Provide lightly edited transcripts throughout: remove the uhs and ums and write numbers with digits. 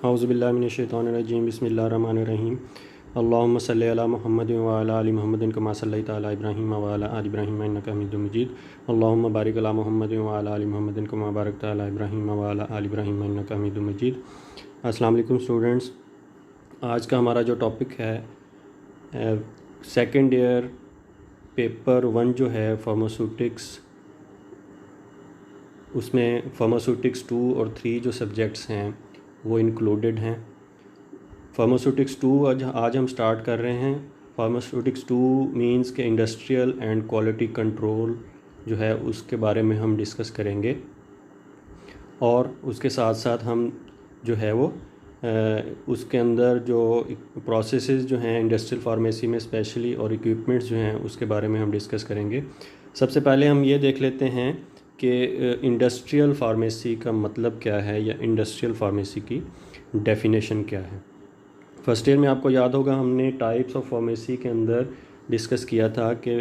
औज़ुबिल्लाहिमिनश्शैतानिर्रजीम बिस्मिल्लाहिर्रहमानिर्रहीम अल्लाहुम्मा सल्लि अला मुहम्मद व अला आलि मुहम्मदिन कमा सल्लैता अला इब्राहीम व अला आलि इब्राहीम इन्नका हमीदुम मजीद अल्लाहुम्मा बारिक अला मुहम्मद व अला आलि मुहम्मदिन कमा बारकता अला इब्राहीम व अला आलि इब्राहीम इन्नका हमीदुम मजीद। अस्सलाम वालेकुम स्टूडेंट्स, आज का हमारा जो टॉपिक है सेकंड ईयर पेपर 1 जो है फार्मास्यूटिक्स, उसमें फार्मास्यूटिक्स 2 और 3 जो सब्जेक्ट्स हैं वो इंक्लूडेड हैं। फार्मास्यूटिक्स 2 आज हम स्टार्ट कर रहे हैं। फार्मास्यूटिक्स 2 मींस के इंडस्ट्रियल एंड क्वालिटी कंट्रोल जो है उसके बारे में हम डिस्कस करेंगे, और उसके साथ साथ हम जो है वो उसके अंदर जो प्रोसेसेस जो हैं इंडस्ट्रियल फार्मेसी में स्पेशली और इक्विपमेंट्स जो हैं उसके बारे में हम डिस्कस करेंगे। सबसे पहले हम ये देख लेते हैं कि इंडस्ट्रियल फार्मेसी का मतलब क्या है या इंडस्ट्रियल फार्मेसी की डेफिनेशन क्या है। फर्स्ट ईयर में आपको याद होगा हमने टाइप्स ऑफ फार्मेसी के अंदर डिस्कस किया था कि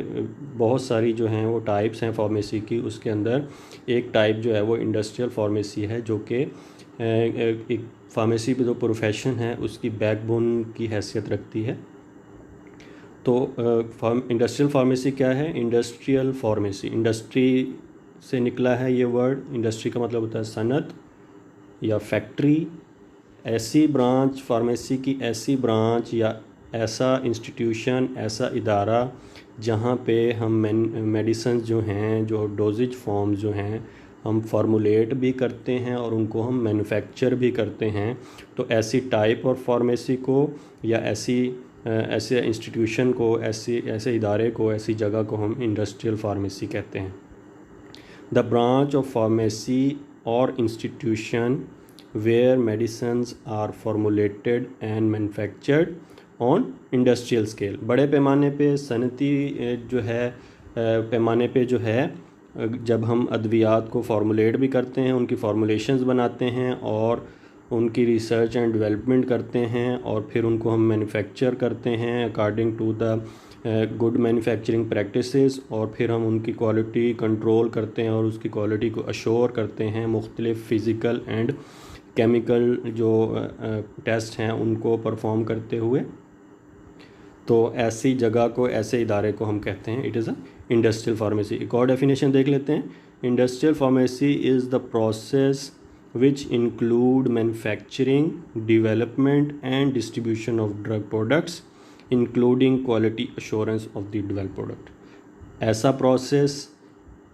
बहुत सारी जो हैं वो टाइप्स हैं फार्मेसी की। उसके अंदर एक टाइप जो है वो इंडस्ट्रियल फार्मेसी है, जो कि एक फार्मेसी जो प्रोफेशन है उसकी बैकबोन की हैसियत रखती है। तो इंडस्ट्रियल फार्मेसी क्या है? इंडस्ट्रियल फार्मेसी इंडस्ट्री से निकला है ये वर्ड। इंडस्ट्री का मतलब होता है सनत या फैक्ट्री। ऐसी ब्रांच, फार्मेसी की ऐसी ब्रांच या ऐसा इंस्टीट्यूशन, ऐसा इदारा जहाँ पे हम मेडिसिन जो हैं, जो डोजेज फॉर्म्स जो हैं, हम फार्मूलेट भी करते हैं और उनको हम मैन्युफैक्चर भी करते हैं। तो ऐसी टाइप ऑफ फार्मेसी को या ऐसे इंस्टीट्यूशन को, ऐसे इदारे को, ऐसी जगह को हम इंडस्ट्रियल फार्मेसी कहते हैं। द ब्रांच ऑफ फार्मेसी और institution where medicines are formulated and manufactured on industrial scale। बड़े पैमाने पे सनती जो है पैमाने पे जो है जब हम अद्वियात को फार्मूलेट भी करते हैं, उनकी फार्मूलेशंस बनाते हैं और उनकी रिसर्च एंड डेवलपमेंट करते हैं और फिर उनको हम मैन्युफैक्चर करते हैं according to the good manufacturing practices, और फिर हम उनकी क्वालिटी कंट्रोल करते हैं और उसकी क्वालिटी को अश्योर करते हैं मुख्तलिफ फ़िज़िकल एंड केमिकल जो टेस्ट हैं उनको परफॉर्म करते हुए। तो ऐसी जगह को, ऐसे इदारे को हम कहते हैं it is a industrial pharmacy. एक और डेफिनेशन देख लेते हैं। Industrial pharmacy is the process which include manufacturing, development and distribution of drug products including quality assurance of the developed product. ऐसा प्रोसेस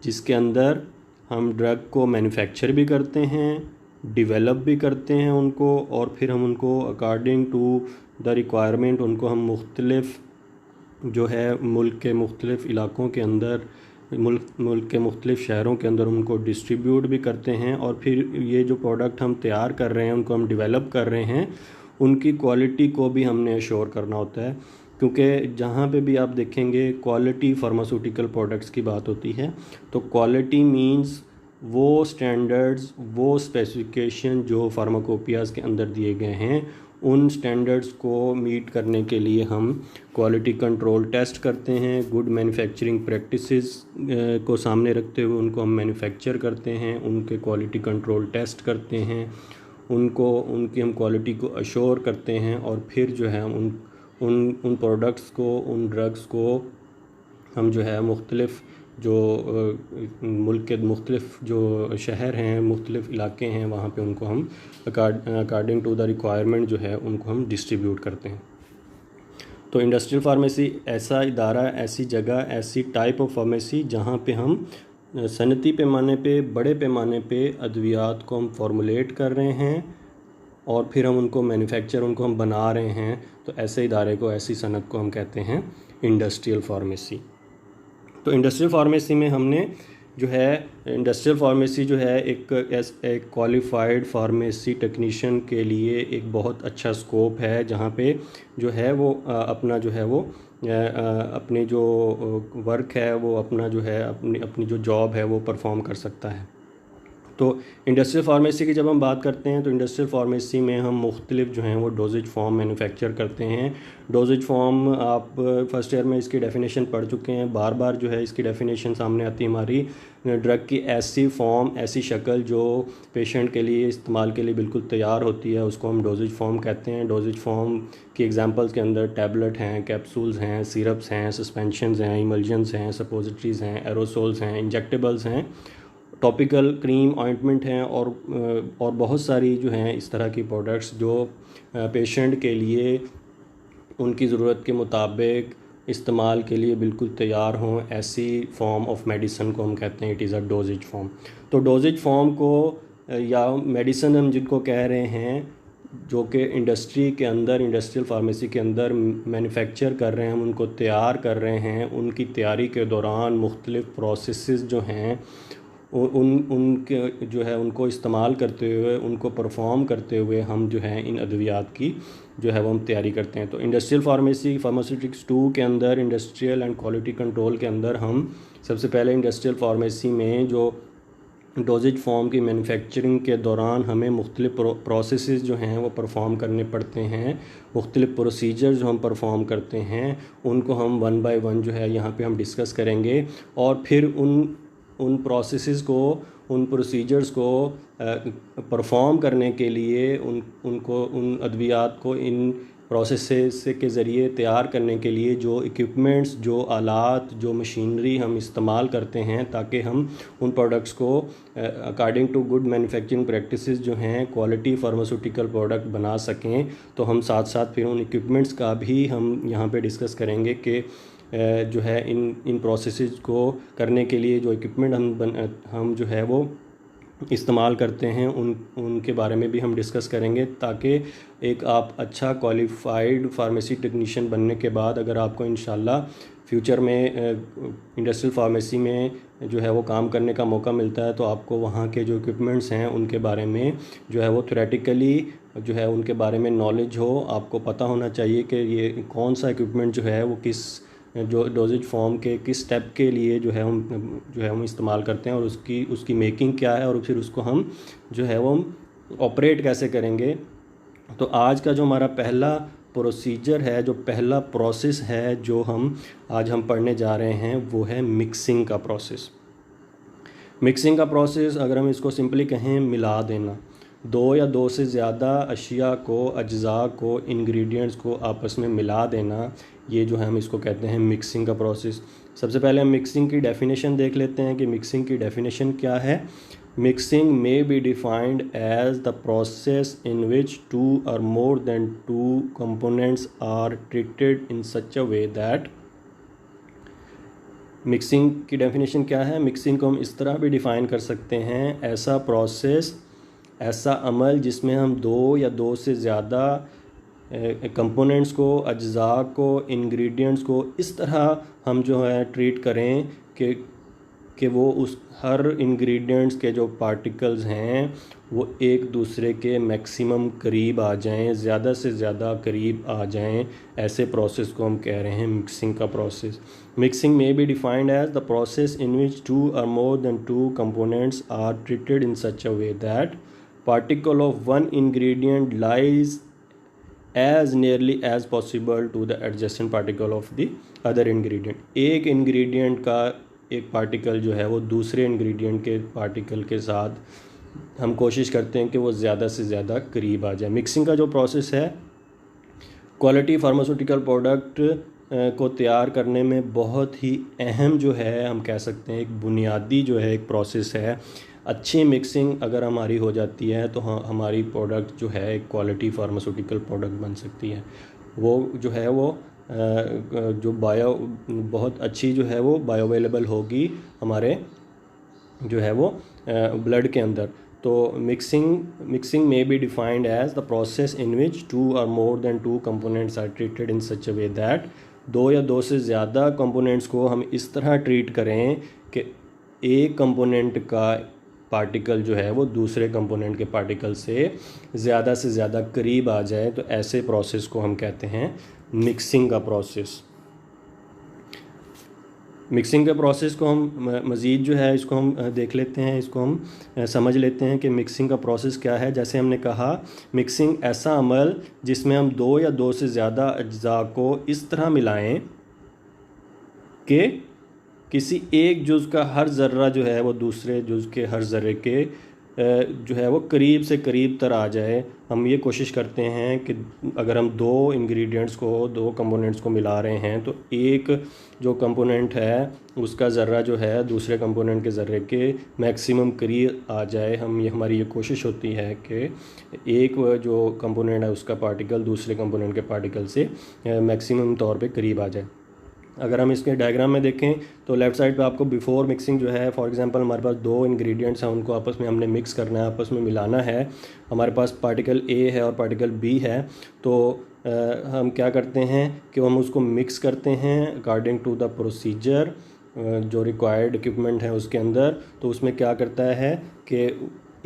जिसके अंदर हम ड्रग को मैन्युफैक्चर भी करते हैं, डेवलप भी करते हैं उनको, और फिर हम उनको अकॉर्डिंग टू द रिक्वायरमेंट उनको हम मुख्तलिफ जो है मुल्क के मुख्तलिफ इलाक़ों के अंदर, मुल्क के मुख्तलिफ शहरों के अंदर उनको डिस्ट्रीब्यूट भी करते हैं। और फिर ये जो प्रोडक्ट हम तैयार कर रहे हैं, उनको हम डेवलप कर रहे हैं, उनकी क्वालिटी को भी हमने अश्योर करना होता है। क्योंकि जहाँ पे भी आप देखेंगे क्वालिटी फार्मास्यूटिकल प्रोडक्ट्स की बात होती है, तो क्वालिटी मींस वो स्टैंडर्ड्स, वो स्पेसिफिकेशन जो फार्माकोपियाज़ के अंदर दिए गए हैं, उन स्टैंडर्ड्स को मीट करने के लिए हम क्वालिटी कंट्रोल टेस्ट करते हैं। गुड मैन्युफैक्चरिंग प्रैक्टिसेस को सामने रखते हुए उनको हम मैन्युफैक्चर करते हैं, उनके क्वालिटी कंट्रोल टेस्ट करते हैं, उनकी हम क्वालिटी को अश्योर करते हैं, और फिर जो है उन प्रोडक्ट्स को, उन ड्रग्स को हम जो है मुख्तलिफ जो मुल्क के मुख्तलिफ जो शहर हैं, मुख्तलिफ इलाके हैं, वहाँ पे उनको हम अकॉर्डिंग टू द रिक्वायरमेंट जो है उनको हम डिस्ट्रीब्यूट करते हैं। तो इंडस्ट्रियल फार्मेसी ऐसा इदारा, ऐसी जगह, ऐसी टाइप ऑफ फार्मेसी जहाँ पे हम सनती पैमाने पे, बड़े पैमाने पे अद्वियात को हम फार्मूलेट कर रहे हैं और फिर हम उनको मैन्युफैक्चर, उनको हम बना रहे हैं। तो ऐसे इदारे को, ऐसी सनत को हम कहते हैं इंडस्ट्रियल फार्मेसी। तो इंडस्ट्रियल फार्मेसी में हमने जो है, इंडस्ट्रियल फार्मेसी जो है एक क्वालिफाइड फार्मेसी टेक्नीशियन के लिए एक बहुत अच्छा स्कोप है, जहाँ पे जो है वो अपना जो है वो अपनी जो वर्क है वो अपना जो है अपनी जो जॉब है वो परफॉर्म कर सकता है। तो इंडस्ट्रियल फार्मेसी की जब हम बात करते हैं तो इंडस्ट्रियल फार्मेसी में हम मुख्तलिफ जो हैं वो डोजेज फॉर्म मैन्युफैक्चर करते हैं। डोजेज फॉर्म आप फर्स्ट ईयर में इसकी डेफिनेशन पढ़ चुके हैं, बार बार जो है इसकी डेफिनेशन सामने आती है हमारी। ड्रग की ऐसी फॉर्म, ऐसी शक्ल जो पेशेंट के लिए इस्तेमाल के लिए बिल्कुल तैयार होती है, उसको हम डोजेज फॉर्म कहते हैं। डोजेज फॉर्म की एग्जांपल्स के अंदर टैबलेट हैं, कैप्सूल्स हैं, सिरप्स हैं, सस्पेंशंस हैं, इमल्जन्स हैं, सपोजिटरीज़ हैं, एरोसोल्स हैं, इंजेक्टेबल्स हैं, टॉपिकल क्रीम, ऑइंटमेंट हैं और बहुत सारी जो हैं इस तरह की प्रोडक्ट्स जो पेशेंट के लिए उनकी ज़रूरत के मुताबिक इस्तेमाल के लिए बिल्कुल तैयार हों, ऐसी फॉर्म ऑफ मेडिसिन को हम कहते हैं it is a doses form. तो डोजेज फॉर्म को या मेडिसिन हम जिनको कह रहे हैं, जो कि इंडस्ट्री के अंदर, इंडस्ट्रियल फार्मेसी के अंदर मैन्युफैक्चर कर रहे हैं, हम उनको तैयार कर रहे हैं, उनकी तैयारी के दौरान मुख्तलिफ़ प्रोसेसेस जो हैं उनके जो है उनको इस्तेमाल करते हुए, उनको परफॉर्म करते हुए हम जो है इन अद्वियात की जो है वो हम तैयारी करते हैं। तो इंडस्ट्रियल फार्मेसी फार्मास्यूटिक्स 2 के अंदर, इंडस्ट्रियल एंड क्वालिटी कंट्रोल के अंदर, हम सबसे पहले इंडस्ट्रियल फार्मेसी में जो डोजेज फॉर्म की मैन्युफैक्चरिंग के दौरान हमें मुख्तलिफ प्रोसेसेस जो हैं वो परफॉर्म करने पड़ते हैं, मुख्तलिफ प्रोसीजर जो हम परफॉर्म करते हैं उनको हम वन बाय वन जो है यहाँ पे हम डिस्कस करेंगे। और फिर उन प्रोसेसेस को, उन प्रोसीजर्स को परफॉर्म करने के लिए उन अद्वियात को इन प्रोसेसेस के ज़रिए तैयार करने के लिए जो इक्विपमेंट्स, जो आलात, जो मशीनरी हम इस्तेमाल करते हैं ताकि हम उन प्रोडक्ट्स को according to good manufacturing practices जो हैं क्वालिटी फार्मास्यूटिकल प्रोडक्ट बना सकें। तो हम साथ साथ फिर उन इक्विपमेंट्स का भी हम यहाँ पे डिस्कस करेंगे कि जो है इन प्रोसेसेस को करने के लिए जो इक्विपमेंट हम जो है वो इस्तेमाल करते हैं उनके बारे में भी हम डिस्कस करेंगे, ताकि एक आप अच्छा क्वालिफाइड फार्मेसी टेक्नीशियन बनने के बाद अगर आपको इंशाल्लाह फ्यूचर में इंडस्ट्रियल फार्मेसी में जो है वो काम करने का मौका मिलता है तो आपको वहाँ के जो इक्विपमेंट्स हैं उनके बारे में जो है वो थ्योरेटिकली जो है उनके बारे में नॉलेज हो। आपको पता होना चाहिए कि ये कौन सा इक्विपमेंट जो है वो किस जो डोजेज फॉर्म के किस स्टेप के लिए जो है हम इस्तेमाल करते हैं और उसकी मेकिंग क्या है और फिर उसको हम जो है वो ऑपरेट कैसे करेंगे। तो आज का जो हमारा पहला प्रोसीजर है, जो पहला प्रोसेस है जो आज हम पढ़ने जा रहे हैं वो है मिक्सिंग का प्रोसेस। मिक्सिंग का प्रोसेस अगर हम इसको सिंपली कहें, मिला देना, दो या दो से ज़्यादा अशिया को, अज्जा को, इंग्रेडिएंट्स को आपस में मिला देना, ये जो है हम इसको कहते हैं मिक्सिंग का प्रोसेस। सबसे पहले हम मिक्सिंग की डेफिनेशन देख लेते हैं कि मिक्सिंग की डेफिनेशन क्या है। Mixing may be defined as the process in which 2 or more than 2 components are treated in such a way that। Mixing की डेफिनेशन क्या है? मिक्सिंग को हम इस तरह भी डिफ़ाइन कर सकते हैं, ऐसा प्रोसेस, ऐसा अमल जिसमें हम दो या दो से ज़्यादा कंपोनेंट्स को, अज्जा को, इंग्रेडिएंट्स को इस तरह हम जो है ट्रीट करें कि वो उस हर इंग्रेडिएंट्स के जो पार्टिकल्स हैं वो एक दूसरे के मैक्सिमम करीब आ जाएं, ज़्यादा से ज़्यादा करीब आ जाएं। ऐसे प्रोसेस को हम कह रहे हैं मिक्सिंग का process. Mixing may be defined as the process in which 2 or more than 2 components are treated in such a way that particle of one ingredient lies as nearly as possible to the adjacent particle of the other ingredient। एक ingredient का एक particle जो है वो दूसरे ingredient के particle के साथ हम कोशिश करते हैं कि वो ज़्यादा से ज़्यादा करीब आ जाए। मिक्सिंग का जो प्रोसेस है क्वालिटी फार्मास्यूटिकल प्रोडक्ट को तैयार करने में बहुत ही अहम जो है, हम कह सकते हैं एक बुनियादी जो है एक प्रोसेस है। अच्छी मिक्सिंग अगर हमारी हो जाती है तो हमारी प्रोडक्ट जो है एक क्वालिटी फार्मास्यूटिकल प्रोडक्ट बन सकती है। वो जो है वो जो बहुत अच्छी जो है वो बायोअवेलेबल होगी हमारे जो है वो ब्लड के अंदर। तो mixing may be defined as the process in which 2 or more than 2 components are treated in such a way that, दो या दो से ज़्यादा कंपोनेंट्स को हम इस तरह ट्रीट करें कि एक कंपोनेंट का पार्टिकल जो है वो दूसरे कंपोनेंट के पार्टिकल से ज़्यादा करीब आ जाए। तो ऐसे प्रोसेस को हम कहते हैं मिक्सिंग का प्रोसेस। मिक्सिंग के प्रोसेस को हम मज़ीद जो है इसको हम देख लेते हैं, इसको हम समझ लेते हैं कि मिक्सिंग का प्रोसेस क्या है। जैसे हमने कहा, मिक्सिंग ऐसा अमल जिसमें हम दो या दो से ज़्यादा अज्जा को इस तरह मिलाएं कि किसी एक जुज़ का हर ज़र्रा जो है वो दूसरे जुज़ के हर ज़र्रे के जो है वो करीब से करीब तर आ जाए। हम ये कोशिश करते हैं कि अगर हम दो इंग्रेडिएंट्स को, दो कंपोनेंट्स को मिला रहे हैं तो एक जो कंपोनेंट है उसका ज़र्रा जो है दूसरे कंपोनेंट के ज़र्रे के मैक्सिमम करीब आ जाए। हमारी ये कोशिश होती है कि एक जो कंपोनेंट है उसका पार्टिकल दूसरे कंपोनेंट के पार्टिकल से मैक्सिमम तौर पे करीब आ जाए। अगर हम इसके डायग्राम में देखें तो लेफ़्ट साइड पे आपको बिफ़ोर मिक्सिंग जो है, फॉर एग्जांपल हमारे पास दो इंग्रेडिएंट्स हैं, उनको आपस में हमने मिक्स करना है, आपस में मिलाना है। हमारे पास पार्टिकल ए है और पार्टिकल बी है, तो हम क्या करते हैं कि हम उसको मिक्स करते हैं अकॉर्डिंग टू द प्रोसीजर जो रिक्वायर्ड इक्विपमेंट है उसके अंदर। तो उसमें क्या करता है कि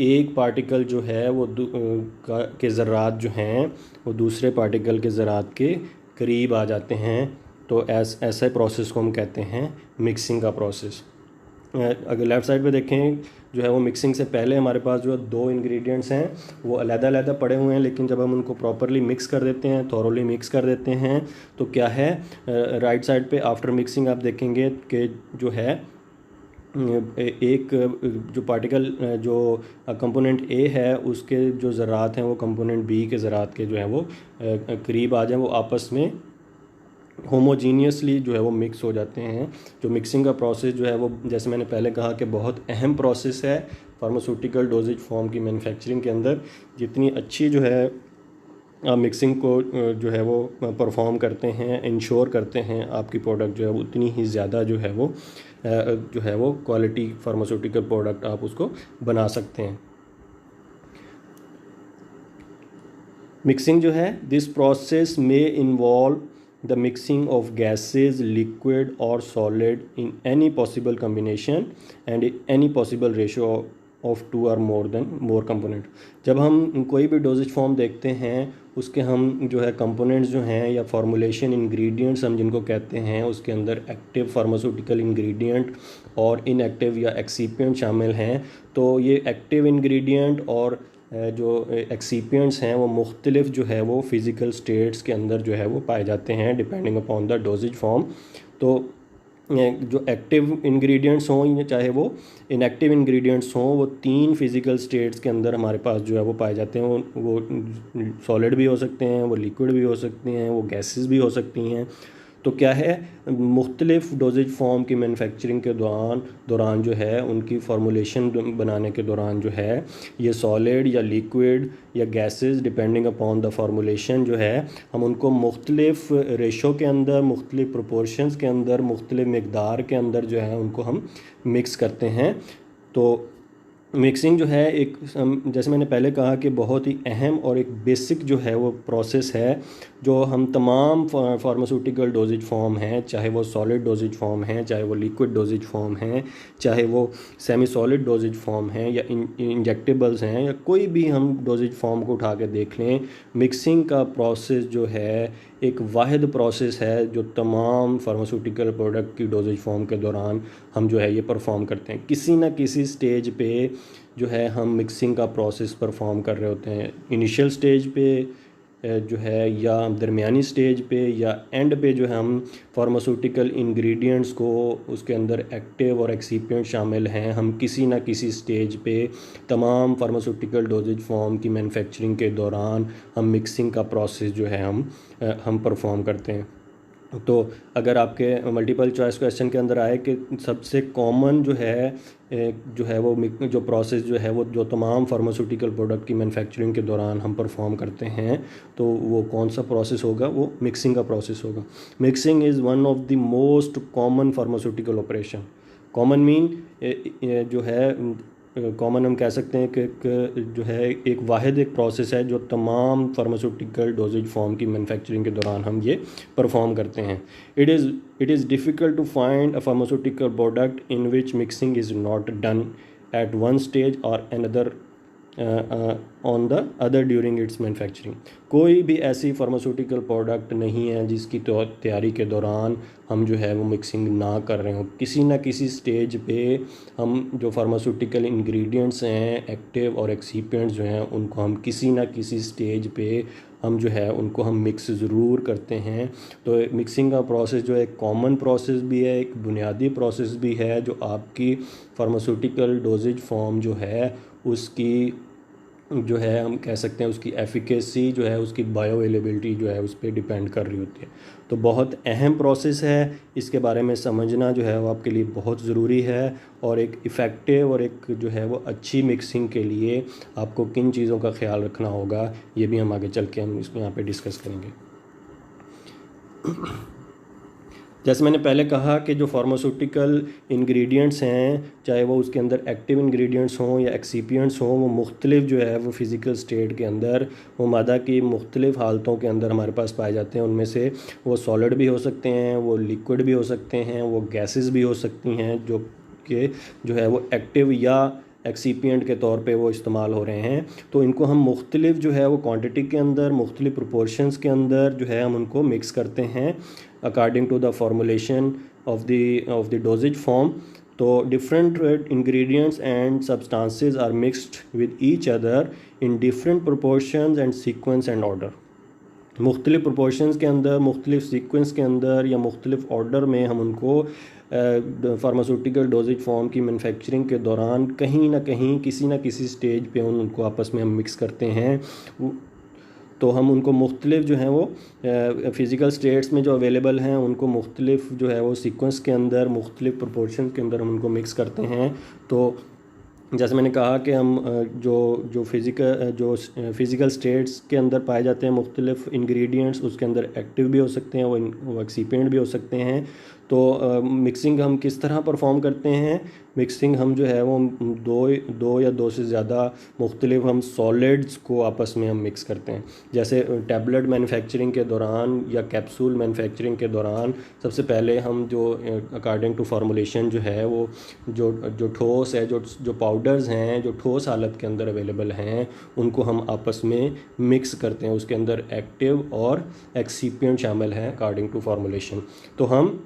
एक पार्टिकल जो है वो के ज़रात जो हैं वो दूसरे पार्टिकल के ज़रात के करीब आ जाते हैं। तो ऐसे प्रोसेस को हम कहते हैं मिक्सिंग का प्रोसेस। अगर लेफ़्ट साइड पे देखें जो है वो मिक्सिंग से पहले हमारे पास जो दो इंग्रेडिएंट्स हैं वो अलग-अलग पड़े हुए हैं, लेकिन जब हम उनको प्रॉपरली मिक्स कर देते हैं, थॉरोली मिक्स कर देते हैं, तो क्या है राइट साइड पे आफ्टर मिक्सिंग आप देखेंगे कि जो है एक जो पार्टिकल जो कंपोनेंट ए है उसके जो ज़रात हैं वो कंपोनेंट बी के ज़रात के जो हैं वो करीब आ जाएं, वो आपस में होमोजीनियसली जो है वो मिक्स हो जाते हैं। जो मिक्सिंग का प्रोसेस जो है वो, जैसे मैंने पहले कहा कि बहुत अहम प्रोसेस है फार्मास्यूटिकल डोजेज फॉर्म की मैन्युफैक्चरिंग के अंदर। जितनी अच्छी जो है आप मिक्सिंग को जो है वो परफॉर्म करते हैं, इंश्योर करते हैं आपकी प्रोडक्ट जो है उतनी ही ज़्यादा जो है वो क्वालिटी फार्मास्यूटिकल प्रोडक्ट आप उसको बना सकते हैं। मिक्सिंग जो है, दिस प्रोसेस में involve the mixing of gases, liquid or solid in any possible combination and in any possible ratio of two or more component। जब हम कोई भी डोजेज फॉर्म देखते हैं उसके हम जो है कंपोनेंट्स जो हैं या फॉर्मुलेशन इंग्रेडिएंट्स हम जिनको कहते हैं उसके अंदर एक्टिव फार्मास्यूटिकल इंग्रेडिएंट और इनएक्टिव या एक्सीपिएंट शामिल हैं। तो ये एक्टिव इंग्रेडिएंट और जो एक्सीपिएंट्स हैं वो मुख्तलिफ जो है वो फ़िज़िकल स्टेट्स के अंदर जो है वो पाए जाते हैं depending upon the dosages form. तो जो एक्टिव इंग्रेडिएंट्स हों चाहे वो इनएक्टिव इंग्रेडिएंट्स हों, वो तीन फिज़िकल स्टेट्स के अंदर हमारे पास जो है वो पाए जाते हैं। वो सॉलिड भी हो सकते हैं, वो लिक्विड भी हो सकते हैं, वो गैसेस भी हो सकती हैं। तो क्या है, मुख्तलिफ़ डोजेज फॉर्म की मैन्युफैक्चरिंग के दौरान जो है उनकी फार्मूलेशन बनाने के दौरान जो है ये सॉलिड या लिक्विड या gases depending upon the formulation जो है हम उनको मुख्तलिफ रेशो के अंदर, मुख्तलिफ प्रोपोर्शंस के अंदर, मुख्तलिफ मकदार के अंदर जो है उनको हम मिक्स करते हैं। तो मिक्सिंग जो है एक, जैसे मैंने पहले कहा कि बहुत ही अहम और एक बेसिक जो है वो प्रोसेस है जो हम तमाम फार्मास्यूटिकल डोजेज फॉर्म हैं, चाहे वो सॉलिड डोजेज फॉर्म हैं, चाहे वो लिक्विड डोजेज फॉर्म हैं, चाहे वो सेमी सॉलिड डोजेज फॉर्म हैं या इंजेक्टेबल्स हैं, या कोई भी हम डोजेज फॉर्म को उठा के देख लें, मिक्सिंग का प्रोसेस जो है एक वाहिद प्रोसेस है जो तमाम फार्मास्यूटिकल प्रोडक्ट की डोजेज फॉर्म के दौरान हम जो है ये परफॉर्म करते हैं। किसी न किसी स्टेज पे जो है हम मिक्सिंग का प्रोसेस परफॉर्म कर रहे होते हैं, इनिशियल स्टेज पे जो है या दरमियानी स्टेज पे या एंड पे जो है हम फार्मास्यूटिकल इंग्रेडिएंट्स को, उसके अंदर एक्टिव और एक्सीपिएंट शामिल हैं, हम किसी ना किसी स्टेज पे तमाम फार्मास्यूटिकल डोजेज फॉर्म की मैन्युफैक्चरिंग के दौरान हम मिक्सिंग का प्रोसेस जो है हम परफॉर्म करते हैं। तो अगर आपके मल्टीपल चॉइस क्वेश्चन के अंदर आए कि सबसे कॉमन जो है वो जो प्रोसेस जो है वो जो तमाम फार्मास्यूटिकल प्रोडक्ट की मैन्युफैक्चरिंग के दौरान हम परफॉर्म करते हैं, तो वो कौन सा प्रोसेस होगा, वो मिक्सिंग का प्रोसेस होगा। Mixing is one of the most common pharmaceutical operation. Common mean जो है, कॉमन हम कह सकते हैं कि जो है एक वाहिद एक प्रोसेस है जो तमाम फार्मास्यूटिकल डोजेज फॉर्म की मैन्युफैक्चरिंग के दौरान हम ये परफॉर्म करते हैं। It is difficult to find a pharmaceutical product in which mixing is not done at one stage और another on the other during its manufacturing. कोई भी ऐसी फार्मास्यूटिकल प्रोडक्ट नहीं है जिसकी तैयारी के दौरान हम जो है वो मिक्सिंग ना कर रहे हो। किसी ना किसी स्टेज पे हम जो फार्मास्यूटिकल इंग्रेडिएंट्स हैं, एक्टिव और एक्सीपिएंट्स जो हैं, उनको हम किसी ना किसी स्टेज पे हम जो है उनको हम मिक्स ज़रूर करते हैं। तो मिक्सिंग का प्रोसेस जो है एक कॉमन प्रोसेस भी है, एक बुनियादी प्रोसेस भी है, जो आपकी फार्मास्यूटिकल डोजेज फॉर्म जो है उसकी जो है हम कह सकते हैं उसकी एफिकेसी जो है, उसकी बायो अवेलेबिलिटी जो है उस पर डिपेंड कर रही होती है। तो बहुत अहम प्रोसेस है, इसके बारे में समझना जो है वो आपके लिए बहुत ज़रूरी है। और एक इफ़ेक्टिव और एक जो है वो अच्छी मिक्सिंग के लिए आपको किन चीज़ों का ख्याल रखना होगा, ये भी हम आगे चल के हम इसको यहाँ पे डिस्कस करेंगे। जैसे मैंने पहले कहा कि जो फार्मास्यूटिकल इंग्रेडिएंट्स हैं, चाहे वो उसके अंदर एक्टिव इंग्रेडिएंट्स हों या एक्सीपिएंट्स हों, वो मुख्तलिफ जो है वो फ़िज़िकल स्टेट के अंदर वो मादा की मुख्तलिफ हालतों के अंदर हमारे पास पाए जाते हैं। उनमें से वो सॉलिड भी हो सकते हैं, वो लिक्विड भी हो सकते हैं, वो गैसेस भी हो सकती हैं, जो कि जो है वो एक्टिव या एक्सीपिएंट के तौर पे वो इस्तेमाल हो रहे हैं। तो इनको हम मुख्तलिफ जो है वो क्वांटिटी के अंदर, मुख्तलिफ प्रोपोर्शंस के अंदर जो है हम उनको मिक्स करते हैं according to the formulation of the dosages form. तो different ingredients and substances are mixed with each other in different proportions and sequence and order. मुख्तलिफ प्रोपोर्शंस के अंदर, मुख्तलिफ सीक्वेंस के अंदर या मुख्तलिफ ऑर्डर में हम उनको फार्मास्यूटिकल डोजेज फॉर्म की मैन्युफैक्चरिंग के दौरान कहीं ना कहीं किसी ना किसी स्टेज पे उनको आपस में हम मिक्स करते हैं। तो हम उनको मुख्तलिफ जो हैं वो फ़िज़िकल स्टेट्स में जो अवेलेबल हैं उनको मुख्तलिफ जो है वो सीक्वेंस के अंदर, मुख्तलिफ प्रोपोर्शन के अंदर हम उनको मिक्स करते हैं। तो जैसे मैंने कहा कि हम जो फ़िज़िकल स्टेट्स के अंदर पाए जाते हैं मुख्तलिफ इंग्रेडिएंट्स, उसके अंदर एक्टिव भी हो सकते हैं, वो एक्सीपिएंट भी हो सकते हैं। तो मिक्सिंग हम किस तरह परफॉर्म करते हैं? मिक्सिंग हम जो है वो दो या दो से ज़्यादा मुख्तलिफ हम सॉलिड्स को आपस में हम मिक्स करते हैं। जैसे टैबलेट मैन्युफैक्चरिंग के दौरान या कैप्सूल मैन्युफैक्चरिंग के दौरान सबसे पहले हम जो अकॉर्डिंग टू फार्मूलेशन जो है वो जो ठोस है, जो पाउडर्स हैं, जो ठोस हालत के अंदर अवेलेबल हैं, उनको हम आपस में मिक्स करते हैं। उसके अंदर एक्टिव और एक्सीपिएंट शामिल हैं अकॉर्डिंग टू फार्मूलेशन। तो हम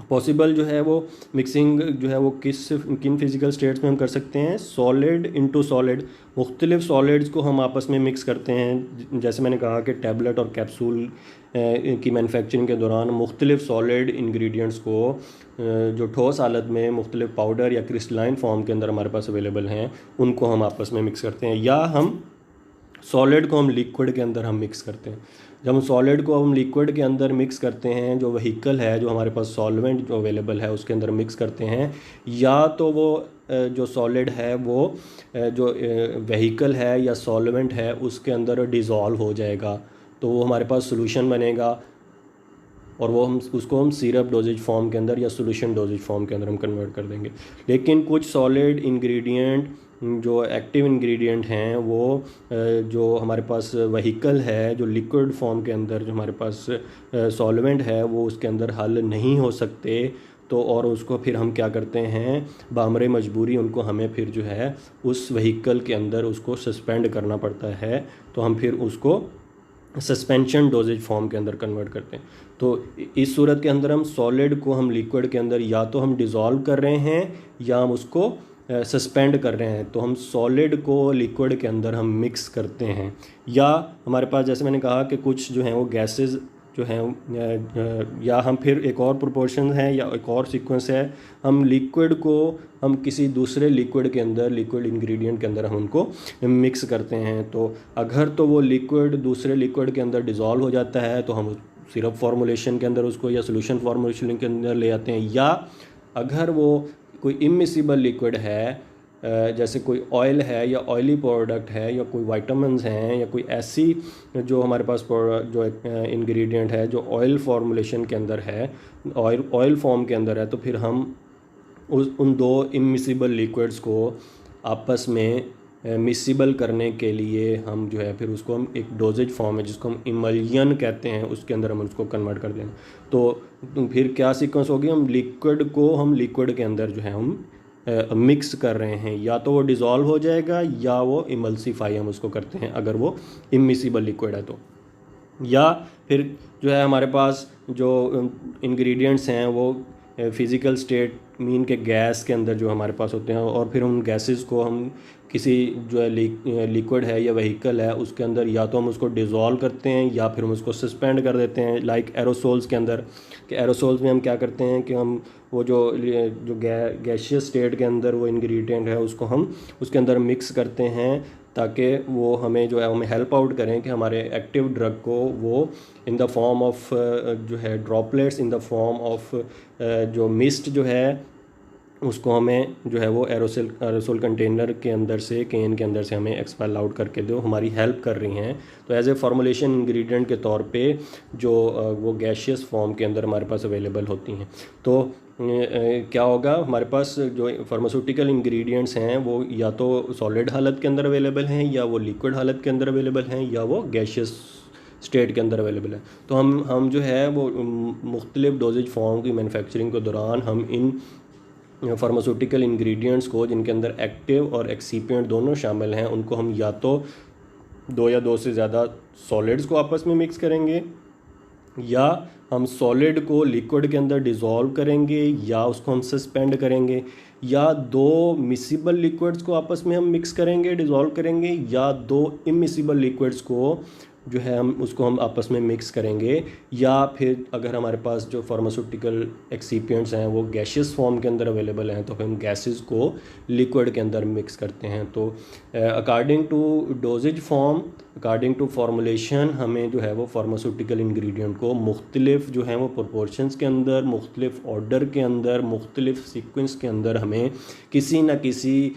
पॉसिबल जो है वो मिक्सिंग जो है वो किन फिज़िकल स्टेट्स में हम कर सकते हैं? सॉलिड इनटू सॉलिड, मुख्तलिफ सॉलिड्स को हम आपस में मिक्स करते हैं। जैसे मैंने कहा कि टैबलेट और कैप्सूल की मैन्युफैक्चरिंग के दौरान मुख्तलिफ सॉलिड इंग्रेडिएंट्स को जो ठोस हालत में मुख्तलिफ पाउडर या क्रिस्टलाइन फॉर्म के अंदर हमारे पास अवेलेबल हैं, उनको हम आपस में मिक्स करते हैं। या हम सॉलिड को हम लिक्विड के अंदर हम मिक्स करते हैं। जब हम सॉलिड को हम लिक्विड के अंदर मिक्स करते हैं, जो व्हीकल है, जो हमारे पास सॉल्वेंट जो अवेलेबल है उसके अंदर मिक्स करते हैं, या तो वो जो सॉलिड है वो जो व्हीकल है या सॉल्वेंट है उसके अंदर डिज़ोल्व हो जाएगा, तो वो हमारे पास सोल्यूशन बनेगा और वो उसको हम सिरप डोजेज फॉर्म के अंदर या सोल्यूशन डोजेज फॉर्म के अंदर हम कन्वर्ट कर देंगे। लेकिन कुछ सॉलिड इंग्रेडिएंट जो एक्टिव इंग्रेडिएंट हैं, वो जो हमारे पास व्हीकल है, जो लिक्विड फॉर्म के अंदर जो हमारे पास सॉल्वेंट है, वो उसके अंदर हल नहीं हो सकते। तो और उसको फिर हम क्या करते हैं, बामरे मजबूरी उनको हमें फिर जो है उस व्हीकल के अंदर उसको सस्पेंड करना पड़ता है। तो हम फिर उसको सस्पेंशन डोजेज फॉर्म के अंदर कन्वर्ट करते हैं। तो इस सूरत के अंदर हम सॉलिड को हम लिक्विड के अंदर या तो हम डिज़ोल्व कर रहे हैं या हम उसको सस्पेंड कर रहे हैं। तो हम सॉलिड को लिक्विड के अंदर हम मिक्स करते हैं। या हमारे पास जैसे मैंने कहा कि कुछ जो हैं वो गैसेस जो हैं, या हम फिर एक और प्रोपोर्शन है या एक और सीक्वेंस है, हम लिक्विड को हम किसी दूसरे लिक्विड के अंदर, लिक्विड इंग्रेडिएंट के अंदर हम उनको मिक्स करते हैं। तो अगर तो वो लिक्विड दूसरे लिक्विड के अंदर डिज़ोल्व हो जाता है तो हम सिरप फार्मूलेशन के अंदर उसको या सोल्यूशन फार्मूलेशन के अंदर ले आते हैं। या अगर वो कोई इमिसिबल लिक्विड है, जैसे कोई ऑयल है या ऑयली प्रोडक्ट है या कोई विटामिन्स हैं या कोई ऐसी जो हमारे पास जो इंग्रेडिएंट है जो ऑयल फार्मूलेशन के अंदर है, ऑयल फॉर्म के अंदर है, तो फिर हम उन दो इमिसिबल लिक्विड्स को आपस में मिसिबल करने के लिए हम जो है फिर उसको हम एक डोजेज फॉर्म है जिसको हम इमल्जन कहते हैं, उसके अंदर हम उसको कन्वर्ट कर दें। तो फिर क्या सीक्वेंस होगी, हम लिक्विड को हम लिक्विड के अंदर जो है हम मिक्स कर रहे हैं, या तो वो डिज़ोल्व हो जाएगा या वो इमल्सीफाई हम उसको करते हैं अगर वो इमिसिबल लिक्विड है तो। या फिर जो है हमारे पास जो इंग्रेडिएंट्स हैं वो फिज़िकल स्टेट मीन के गैस के अंदर जो हमारे पास होते हैं, और फिर उन गैसेस को हम किसी जो है लिक्विड है या व्हीकल है उसके अंदर या तो हम उसको डिज़ोल्व करते हैं या फिर हम उसको सस्पेंड कर देते हैं, लाइक एरोसोल्स के अंदर। कि एरोसोल्स में हम क्या करते हैं कि हम वो जो गैशियस स्टेट के अंदर वो इंग्रेडिएंट है उसको हम उसके अंदर मिक्स करते हैं ताकि वो हमें जो है हमें हेल्प आउट करें कि हमारे एक्टिव ड्रग को वो इन द फॉर्म ऑफ जो है droplets, in the form of जो मिस्ट जो है उसको हमें जो है वो एरोसोल कंटेनर के अंदर से, कैन के अंदर से हमें एक्सपेल आउट करके दो हमारी हेल्प कर रही हैं। तो एज ए फॉर्मुलेशन इंग्रेडिएंट के तौर पे जो वो गैशियस फॉर्म के अंदर हमारे पास अवेलेबल होती हैं। तो क्या होगा, हमारे पास जो फार्मास्यूटिकल इंग्रेडिएंट्स हैं वो या तो सॉलिड हालत के अंदर अवेलेबल हैं, या वो लिक्विड हालत के अंदर अवेलेबल हैं, या वो गैशियस स्टेट के अंदर अवेलेबल है। तो हम जो है वो मुख्तलिफ डोजेज फॉर्म की मैन्युफैक्चरिंग के दौरान हम इन फार्मास्यूटिकल इंग्रेडिएंट्स को जिनके अंदर एक्टिव और एक्सीपिएंट दोनों शामिल हैं उनको हम या तो दो या दो से ज़्यादा सॉलिड्स को आपस में मिक्स करेंगे, या हम सॉलिड को लिक्विड के अंदर डिज़ोल्व करेंगे, या उसको हम सस्पेंड करेंगे, या दो मिसिबल लिक्विड्स को आपस में हम मिक्स करेंगे, डिज़ोल्व करेंगे, या दो इमिसिबल लिक्विड्स को जो है हम आपस में मिक्स करेंगे, या फिर अगर हमारे पास जो फार्मास्यूटिकल एक्सीपिएंट्स हैं वो गैशियस फॉर्म के अंदर अवेलेबल हैं तो हम गैसेस को लिक्विड के अंदर मिक्स करते हैं। तो according to dosages form, according to formulation, हमें जो है वो फार्मास्यूटिकल इंग्रेडिएंट को मुख्तलिफ जो है वो प्रोपोर्शंस के अंदर, मुख्तलिफ ऑर्डर के अंदर, मुख्तलिफ सीक्वेंस के अंदर हमें किसी न किसी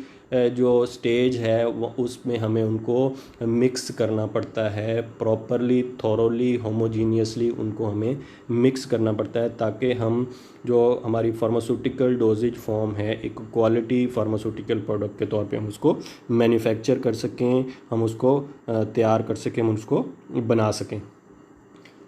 जो स्टेज है वो उसमें हमें उनको मिक्स करना पड़ता है, प्रॉपरली, थॉरोली, होमोजीनियसली उनको हमें मिक्स करना पड़ता है ताकि हम जो हमारी फार्मास्यूटिकल डोजेज फॉर्म है एक क्वालिटी फार्मास्यूटिकल प्रोडक्ट के तौर पे हम उसको मैन्युफैक्चर कर सकें, हम उसको तैयार कर सकें, हम उसको बना सकें।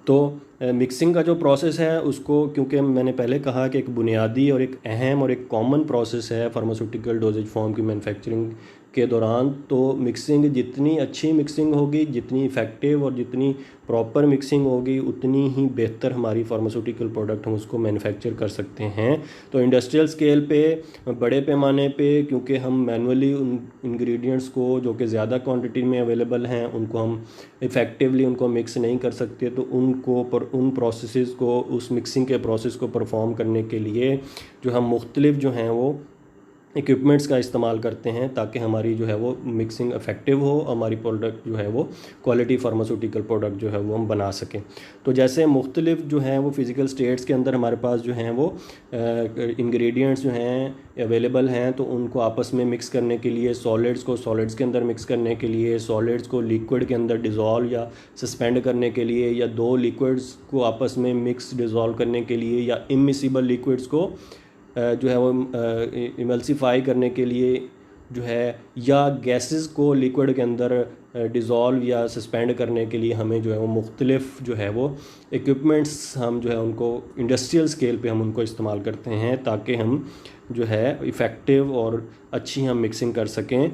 तो मिक्सिंग का जो प्रोसेस है उसको, क्योंकि मैंने पहले कहा कि एक बुनियादी और एक अहम और एक कॉमन प्रोसेस है फार्मास्यूटिकल डोजेज फॉर्म की मैन्युफैक्चरिंग के दौरान, तो मिक्सिंग जितनी अच्छी मिक्सिंग होगी, जितनी इफ़ेक्टिव और जितनी प्रॉपर मिक्सिंग होगी, उतनी ही बेहतर हमारी फार्मास्यूटिकल प्रोडक्ट हम उसको मैन्युफैक्चर कर सकते हैं। तो इंडस्ट्रियल स्केल पे, बड़े पैमाने पे, क्योंकि हम मैनुअली उन इंग्रेडिएंट्स को जो कि ज़्यादा क्वांटिटी में अवेलेबल हैं उनको हम इफ़ेक्टिवली उनको मिक्स नहीं कर सकते, तो उन प्रोसेसेस को, उस मिक्सिंग के प्रोसेस को परफॉर्म करने के लिए जो हम मुख्तलिफ जो हैं वो इक्विपमेंट्स का इस्तेमाल करते हैं ताकि हमारी जो है वो मिक्सिंग इफ़ेक्टिव हो, हमारी प्रोडक्ट जो है वो क्वालिटी फार्मास्यूटिकल प्रोडक्ट जो है वो हम बना सकें। तो जैसे मुख्तलिफ जो हैं वो फिज़िकल स्टेट्स के अंदर हमारे पास जो हैं वो इंग्रेडिएंट्स जो हैं अवेलेबल हैं, तो उनको आपस में मिक्स करने के लिए, सॉलिड्स को सॉलिड्स के अंदर मिक्स करने के लिए, सॉलिड्स को लिक्विड के अंदर डिज़ोल्व या सस्पेंड करने के लिए, या दो लिक्विड्स को आपस में मिक्स डिज़ोल्व करने के लिए, या इमिसिबल लिक्विड्स को जो है वो इमल्सीफाई करने के लिए जो है, या गैसेस को लिक्विड के अंदर डिज़ोल्व या सस्पेंड करने के लिए हमें जो है वो मुख्तलिफ जो है वो इक्विपमेंट्स हम जो है उनको इंडस्ट्रियल स्केल पे हम उनको इस्तेमाल करते हैं ताकि हम जो है इफ़ेक्टिव और अच्छी हम मिक्सिंग कर सकें।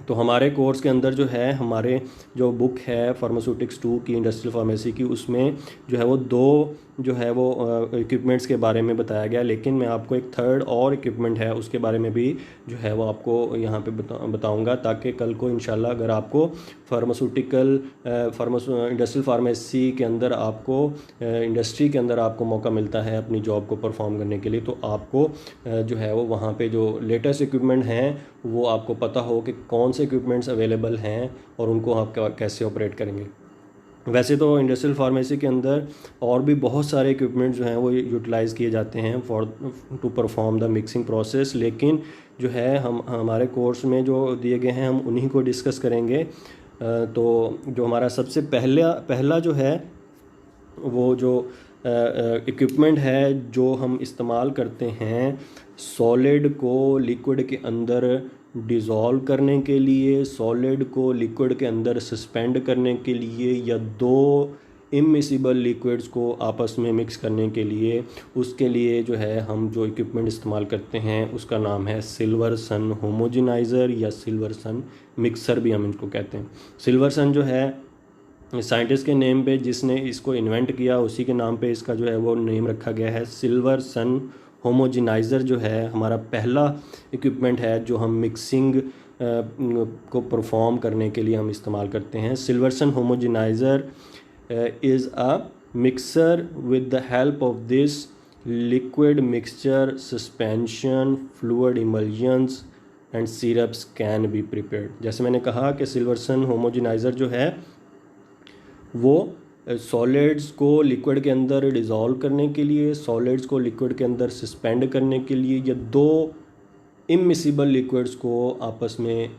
तो हमारे कोर्स के अंदर जो है, हमारे जो बुक है फार्मास्यूटिक्स 2 की, इंडस्ट्रियल फार्मेसी की, उसमें जो है वो दो जो है वो इक्विपमेंट्स के बारे में बताया गया, लेकिन मैं आपको एक थर्ड और इक्विपमेंट है उसके बारे में भी जो है वो आपको यहाँ पे बताऊँगा ताकि कल को इंशाल्लाह अगर आपको इंडस्ट्रियल फार्मेसी के अंदर आपको इंडस्ट्री के अंदर आपको मौका मिलता है अपनी जॉब को परफॉर्म करने के लिए, तो आपको जो है वो वहाँ पे जो लेटेस्ट इक्विपमेंट हैं वो आपको पता हो कि कौन से इक्विपमेंट्स अवेलेबल हैं और उनको आप कैसे ऑपरेट करेंगे। वैसे तो इंडस्ट्रियल फार्मेसी के अंदर और भी बहुत सारे इक्विपमेंट जो हैं वो यूटिलाइज़ किए जाते हैं to perform the mixing process, लेकिन जो है हमारे कोर्स में जो दिए गए हैं हम उन्हीं को डिस्कस करेंगे। तो जो हमारा सबसे पहला जो है वो जो इक्विपमेंट है जो हम इस्तेमाल करते हैं सॉलिड को लिक्विड के अंदर डिज़ोल्व करने के लिए, सॉलिड को लिक्विड के अंदर सस्पेंड करने के लिए, या दो इमिसिबल लिक्विड्स को आपस में मिक्स करने के लिए, उसके लिए जो है हम जो इक्विपमेंट इस्तेमाल करते हैं उसका नाम है सिल्वर्सन होमोजेनाइज़र या सिल्वर्सन मिक्सर भी हम इनको कहते हैं। सिल्वर्सन जो है साइंटिस्ट के नेम पे, जिसने इसको इन्वेंट किया उसी के नाम पे इसका जो है वो नेम रखा गया है। सिल्वर्सन होमोजेनाइज़र जो है हमारा पहला इक्विपमेंट है जो हम मिक्सिंग को परफॉर्म करने के लिए हम इस्तेमाल करते हैं। Silverson homogenizer is a mixer with the help of this liquid mixture suspension fluid emulsions and syrups can be prepared. जैसे मैंने कहा कि सिल्वर्सन होमोजेनाइज़र जो है वो सॉलिड्स को लिक्विड के अंदर डिज़ोल्व करने के लिए, सॉलिड्स को लिक्विड के अंदर सस्पेंड करने के लिए, या दो इमिसिबल लिक्विड्स को आपस में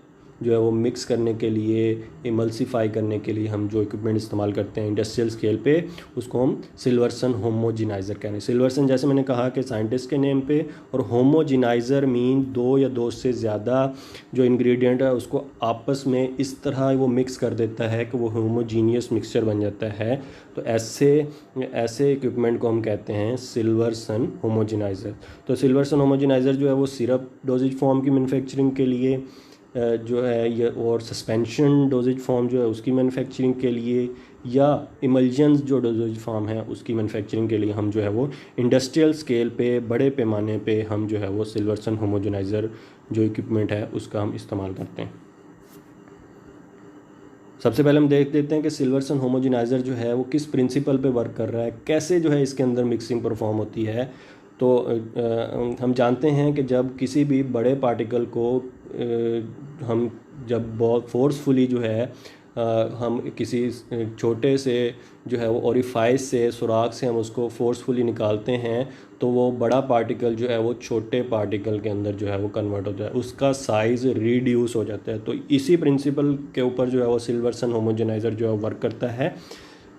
जो है वो मिक्स करने के लिए, इमल्सिफाई करने के लिए हम जो इक्विपमेंट इस्तेमाल करते हैं इंडस्ट्रियल स्केल पे, उसको हम सिल्वर्सन होमोजेनाइज़र कह रहे हैं। सिल्वर्सन जैसे मैंने कहा कि साइंटिस्ट के नेम पे, और होमोजेनाइज़र मीन दो या दो से ज़्यादा जो इंग्रेडिएंट है उसको आपस में इस तरह वो मिक्स कर देता है कि वो होमोजीनियस मिक्सचर बन जाता है। तो ऐसे इक्विपमेंट को हम कहते हैं सिल्वर्सन होमोजेनाइज़र। तो सिल्वर्सन होमोजेनाइज़र जो है वो सिरप डोजेज फॉर्म की मैन्युफैक्चरिंग के लिए जो है ये, और सस्पेंशन डोजेज फॉर्म जो है उसकी मैन्युफैक्चरिंग के लिए, या इमल्जन्स जो डोजेज फॉर्म है उसकी मैन्युफैक्चरिंग के लिए हम जो है वो इंडस्ट्रियल स्केल पे, बड़े पैमाने पे हम जो है वो सिल्वर्सन होमोजेनाइज़र जो इक्विपमेंट है उसका हम इस्तेमाल करते हैं। सबसे पहले हम देख देते हैं कि सिल्वर्सन होमोजेनाइज़र जो है वो किस प्रिंसिपल पे वर्क कर रहा है, कैसे जो है इसके अंदर मिक्सिंग परफॉर्म होती है। तो हम जानते हैं कि जब किसी भी बड़े पार्टिकल को हम जब बहुत फोर्सफुली जो है हम किसी छोटे से जो है वो ओरिफाइस से, सुराख से हम उसको फोर्सफुली निकालते हैं, तो वो बड़ा पार्टिकल जो है वो छोटे पार्टिकल के अंदर जो है वो कन्वर्ट होता है, उसका साइज़ रिड्यूस हो जाता है। तो इसी प्रिंसिपल के ऊपर जो है वो सिल्वर्सन होमोजेनाइज़र जो है वर्क करता है।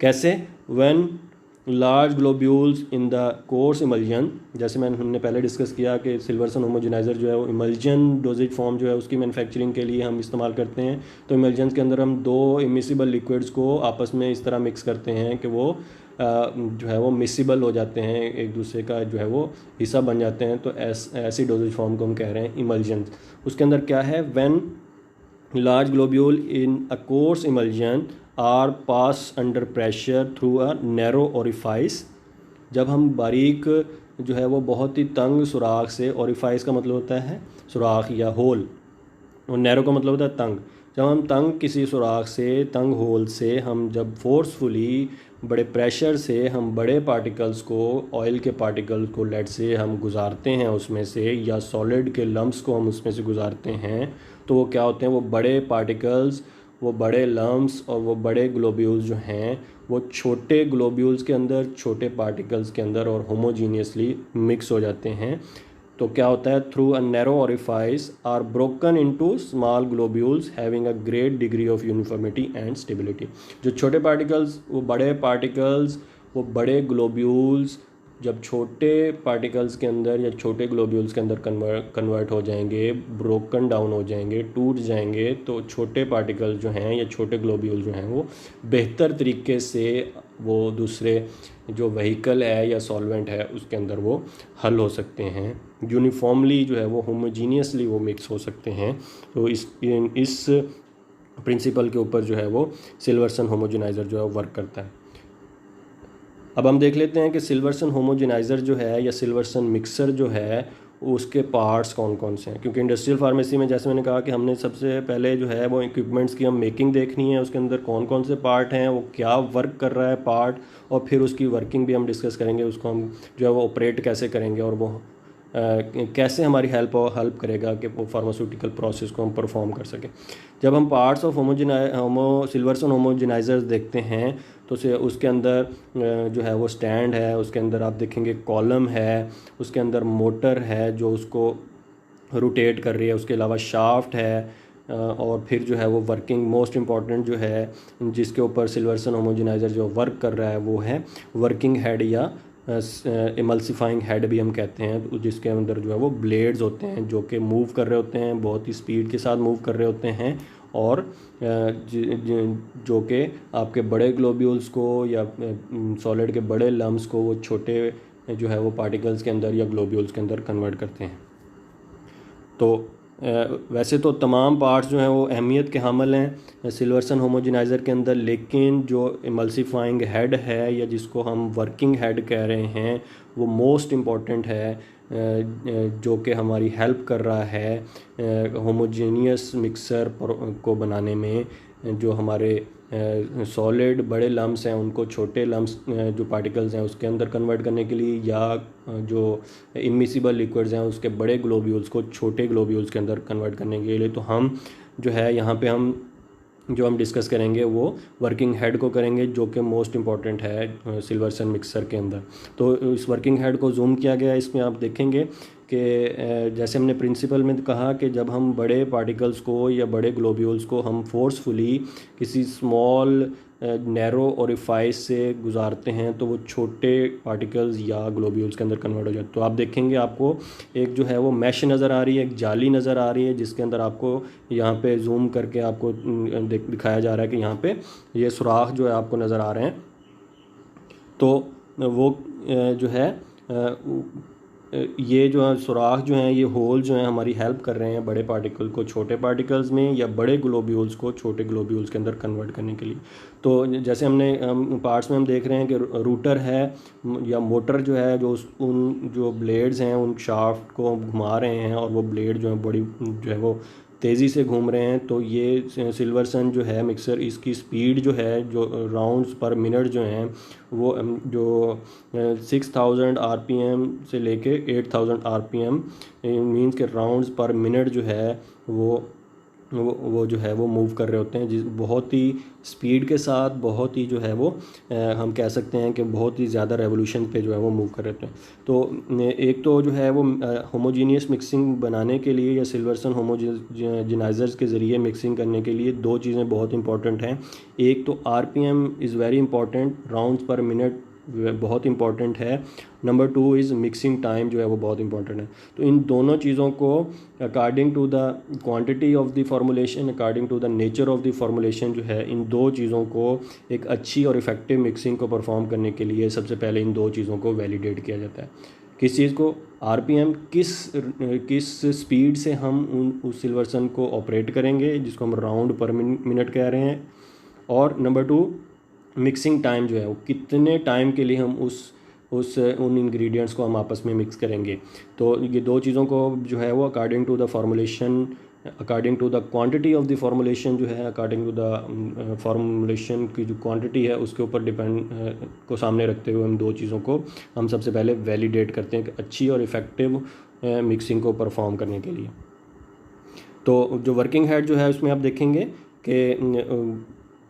कैसे? When large globules in the course emulsion, जैसे हमने पहले डिस्कस किया कि सिल्वर्सन होमोजेनाइज़र जो है वो इमल्जन डोजेज फॉर्म जो है उसकी मैन्युफैक्चरिंग के लिए हम इस्तेमाल करते हैं। तो इमल्जन्स के अंदर हम दो इमिसिबल लिक्विड्स को आपस में इस तरह मिक्स करते हैं कि वो जो है वो मिसिबल हो जाते हैं, एक दूसरे का जो है वो हिस्सा बन जाते हैं। तो ऐसी डोजेज फॉर्म को हम कह रहे हैं इमल्जन। उसके अंदर क्या है? When large globule in a coarse emulsion are pass under pressure through a narrow orifice। जब हम बारीक जो है वो बहुत ही तंग सुराख से, ओरिफाइस का मतलब होता है सुराख या होल, और नैरो का मतलब होता है तंग। जब हम तंग किसी सुराख से, तंग होल से हम जब फोर्सफुली बड़े प्रेशर से हम बड़े पार्टिकल्स को, ऑयल के पार्टिकल्स को लेट से हम गुजारते हैं उसमें से, या सॉलिड के लम्ब्स को हम उसमें से गुजारते हैं, तो वो क्या होते हैं? वो बड़े पार्टिकल्स, वो बड़े लम्ब्स और वो बड़े ग्लोब्यूल्स जो हैं वो छोटे ग्लोब्यूल्स के अंदर, छोटे पार्टिकल्स के अंदर और होमोजीनियसली मिक्स हो जाते हैं। तो क्या होता है? Through a narrow orifice are broken into small globules having a great degree of uniformity and stability. जो छोटे पार्टिकल्स, वो बड़े पार्टिकल्स, वो बड़े ग्लोब्यूल्स जब छोटे पार्टिकल्स के अंदर या छोटे ग्लोब्यूल्स के अंदर कन्वर्ट हो जाएंगे, ब्रोकन डाउन हो जाएंगे, टूट जाएंगे, तो छोटे पार्टिकल्स जो हैं या छोटे ग्लोब्यूल जो हैं वो बेहतर तरीके से वो दूसरे जो व्हीकल है या सॉल्वेंट है उसके अंदर वो हल हो सकते हैं, यूनिफॉर्मली जो है वो होमोजीनियसली वो मिक्स हो सकते हैं। तो इस प्रिंसिपल के ऊपर जो है वो सिल्वर्सन होमोजेनाइज़र जो है वर्क करता है। अब हम देख लेते हैं कि सिल्वर्सन होमोजेनाइज़र जो है या सिल्वर्सन मिक्सर जो है उसके पार्ट्स कौन कौन से हैं। क्योंकि इंडस्ट्रियल फार्मेसी में जैसे मैंने कहा कि हमने सबसे पहले जो है वो इक्विपमेंट्स की हम मेकिंग देखनी है, उसके अंदर कौन कौन से पार्ट हैं, वो क्या वर्क कर रहा है पार्ट, और फिर उसकी वर्किंग भी हम डिस्कस करेंगे, उसको हम जो है वो ऑपरेट कैसे करेंगे और वो कैसे हमारी हेल्प करेगा कि वो फार्मास्यूटिकल प्रोसेस को हम परफॉर्म कर सकें। जब हम पार्ट्स ऑफ सिल्वर्सन होमोजेनाइज़र्स देखते हैं तो उसके अंदर जो है वो स्टैंड है, उसके अंदर आप देखेंगे कॉलम है, उसके अंदर मोटर है जो उसको रोटेट कर रही है, उसके अलावा शाफ्ट है, और फिर जो है वो वर्किंग मोस्ट इम्पॉर्टेंट जो है जिसके ऊपर सिल्वर्सन होमोजेनाइज़र जो वर्क कर रहा है वो है वर्किंग हेड या इमल्सिफाइंग हेड भी हम कहते हैं, जिसके अंदर जो है वो ब्लेड्स होते हैं जो कि मूव कर रहे होते हैं, बहुत ही स्पीड के साथ मूव कर रहे होते हैं, और जो कि आपके बड़े ग्लोब्यूल्स को या सॉलिड के बड़े लम्स को वो छोटे जो है वो पार्टिकल्स के अंदर या ग्लोब्यूल्स के अंदर कन्वर्ट करते हैं। तो वैसे तो तमाम पार्ट्स जो हैं वो अहमियत के हामिल हैं सिल्वर्सन होमोजेनाइज़र के अंदर, लेकिन जो इमल्सिफाइंग हेड है या जिसको हम वर्किंग हेड कह रहे हैं वो मोस्ट इम्पॉर्टेंट है, जो कि हमारी हेल्प कर रहा है होमोजेनियस मिक्सर को बनाने में। जो हमारे सॉलिड बड़े लम्स हैं उनको छोटे लम्स जो पार्टिकल्स हैं उसके अंदर कन्वर्ट करने के लिए, या जो इमिसिबल लिक्विड्स हैं उसके बड़े ग्लोब्यूल्स को छोटे ग्लोब्यूल्स के अंदर कन्वर्ट करने के लिए। तो हम जो है यहाँ पे हम डिस्कस करेंगे वो वर्किंग हेड को करेंगे, जो कि मोस्ट इम्पॉर्टेंट है सिल्वर्सन मिक्सर के अंदर। तो इस वर्किंग हेड को जूम किया गया, इसमें आप देखेंगे कि जैसे हमने प्रिंसिपल में कहा कि जब हम बड़े पार्टिकल्स को या बड़े ग्लोब्यूल्स को हम फोर्सफुली किसी स्मॉल नैरो ओरिफाइस से गुजारते हैं तो वो छोटे पार्टिकल्स या ग्लोब्यूल्स के अंदर कन्वर्ट हो जाते हैं। तो आप देखेंगे आपको एक जो है वो मैश नज़र आ रही है, एक जाली नज़र आ रही है, जिसके अंदर आपको यहाँ पे जूम करके आपको दिखाया जा रहा है कि यहाँ पे ये सुराख जो है आपको नज़र आ रहे हैं। तो वो जो है ये जो है सुराख जो हैं, ये होल जो हैं हमारी हेल्प कर रहे हैं बड़े पार्टिकल को छोटे पार्टिकल्स में या बड़े ग्लोब्यूल्स को छोटे ग्लोब्यूल्स के अंदर कन्वर्ट करने के लिए। तो जैसे हमने पार्ट्स में हम देख रहे हैं कि रूटर है या मोटर जो है जो उन जो ब्लेड्स हैं उन शाफ्ट को घुमा रहे हैं और वो ब्लेड जो है बड़ी जो है वो तेज़ी से घूम रहे हैं। तो ये सिल्वर्सन जो है मिक्सर, इसकी स्पीड जो है जो राउंड्स पर मिनट जो हैं वो जो 6000 RPM से लेके 8000 RPM मींस के राउंड्स पर मिनट जो है वो जो है वो मूव कर रहे होते हैं, जिस बहुत ही स्पीड के साथ, बहुत ही जो है वो हम कह सकते हैं कि बहुत ही ज़्यादा रेवोल्यूशन पे जो है वो मूव कर रहे होते हैं। तो एक तो जो है वो होमोजीनियस मिक्सिंग बनाने के लिए या सिल्वर्सन होमोजेनाइजर्स के ज़रिए मिक्सिंग करने के लिए दो चीज़ें बहुत इंपॉर्टेंट हैं। एक तो RPM is very important, rounds पर मिनट बहुत इंपॉर्टेंट है। नंबर 2 इज़ मिक्सिंग टाइम जो है वो बहुत इंपॉर्टेंट है। तो इन दोनों चीज़ों को according to the quantity of the formulation, according to the nature of the formulation जो है, इन दो चीज़ों को एक अच्छी और इफ़ेक्टिव मिक्सिंग को परफॉर्म करने के लिए सबसे पहले इन दो चीज़ों को वैलिडेट किया जाता है। किस चीज़ को? RPM, किस स्पीड से हम उस सिल्वर्सन को ऑपरेट करेंगे जिसको हम राउंड पर मिनट कह रहे हैं। और नंबर 2 मिक्सिंग टाइम जो है वो कितने टाइम के लिए हम उन इंग्रेडिएंट्स को हम आपस में मिक्स करेंगे। तो ये दो चीज़ों को जो है वो according to the formulation, according to the quantity of the formulation जो है, अकॉर्डिंग टू द फॉर्मुलेशन की जो क्वांटिटी है उसके ऊपर डिपेंड को सामने रखते हुए हम दो चीज़ों को हम सबसे पहले वैलिडेट करते हैं कि अच्छी और इफ़ेक्टिव मिक्सिंग को परफॉर्म करने के लिए। तो जो वर्किंग हेड जो है उसमें आप देखेंगे कि